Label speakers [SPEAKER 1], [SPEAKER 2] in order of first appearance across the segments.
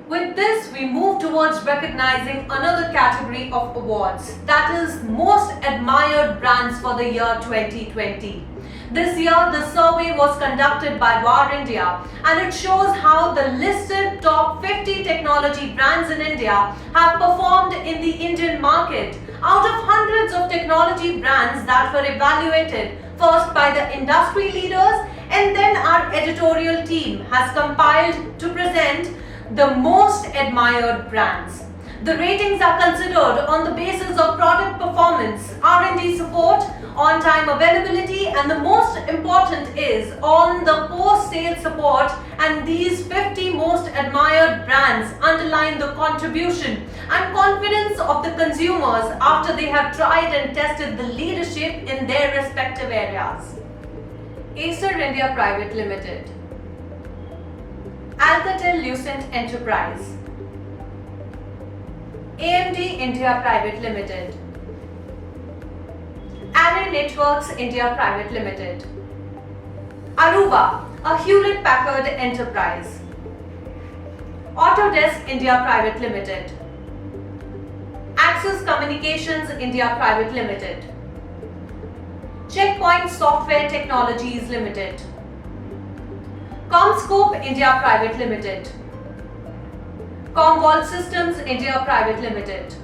[SPEAKER 1] With this, we move towards recognizing another category of awards, that is Most Admired Brands for the year 2020. This year, the survey was conducted by WAR India, and it shows how the listed top 50 technology brands in India have performed in the Indian market out of hundreds of technology brands that were evaluated first by the industry leaders, and then our editorial team has compiled to present the most admired brands. The ratings are considered on the basis of product performance, R&D support, on-time availability, and the most important is on the post-sale support, and these 50 most admired brands underline the contribution and confidence of the consumers after they have tried and tested the leadership in their respective areas. Acer India Private Limited, Alcatel-Lucent Enterprise, AMD India Private Limited, Array Networks India Private Limited, Aruba, a Hewlett-Packard enterprise, Autodesk India Private Limited, Axis Communications India Private Limited, Checkpoint Software Technologies Limited, Comscope India Private Limited, Commvault Systems India Private Limited,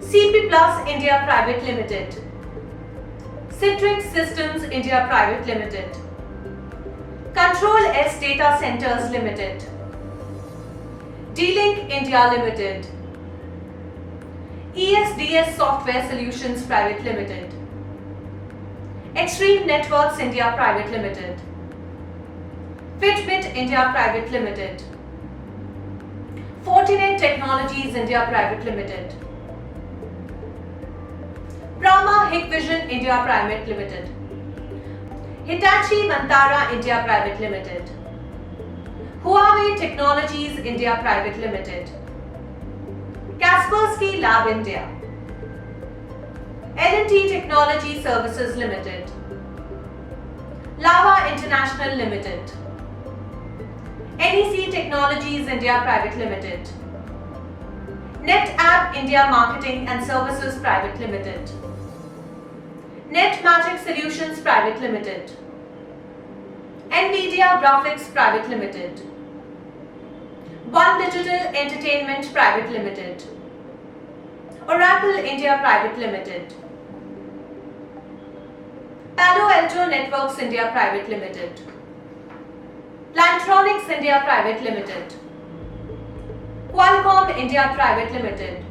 [SPEAKER 1] CP Plus India Private Limited, Citrix Systems India Private Limited, Control S Data Centers Limited, D-Link India Limited, ESDS Software Solutions Private Limited, Extreme Networks India Private Limited, Fitbit India Private Limited, Fortinet Technologies India Private Limited, Brahma Hikvision India Private Limited, Hitachi Vantara India Private Limited, Huawei Technologies India Private Limited, Kaspersky Lab India, L&T Technology Services Limited, Lava International Limited, NEC Technologies India Private Limited, NetApp India Marketing and Services Private Limited, NetMagic Solutions Private Limited, NVIDIA Graphics Private Limited, One Digital Entertainment Private Limited, Oracle India Private Limited, Palo Alto Networks India Private Limited, Plantronics India Private Limited, Qualcomm India Private Limited,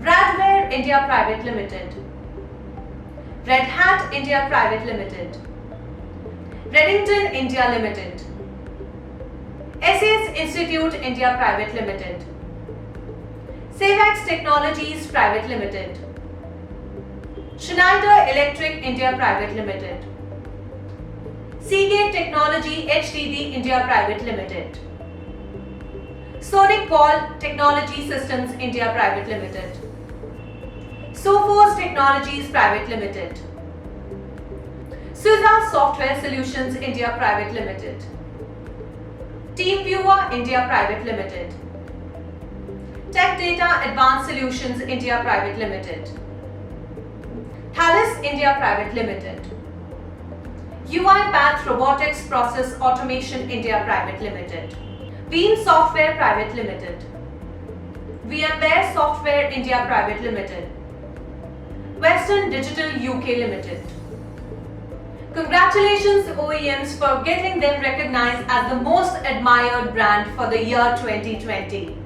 [SPEAKER 1] Radware India Private Limited, Red Hat India Private Limited, Redington India Limited, SAS Institute India Private Limited, Savax Technologies Private Limited, Schneider Electric India Private Limited, Seagate Technology HDD India Private Limited, Sonic Wall Technology Systems India Private Limited, Sophos Technologies Private Limited, Suza Software Solutions India Private Limited, TeamViewer India Private Limited, Tech Data Advanced Solutions India Private Limited, Thales India Private Limited, UiPath Robotics Process Automation India Private Limited, Veeam Software Private Limited, VMware Software India Private Limited, Western Digital UK Limited. Congratulations OEMs for getting them recognized as the most admired brand for the year 2020.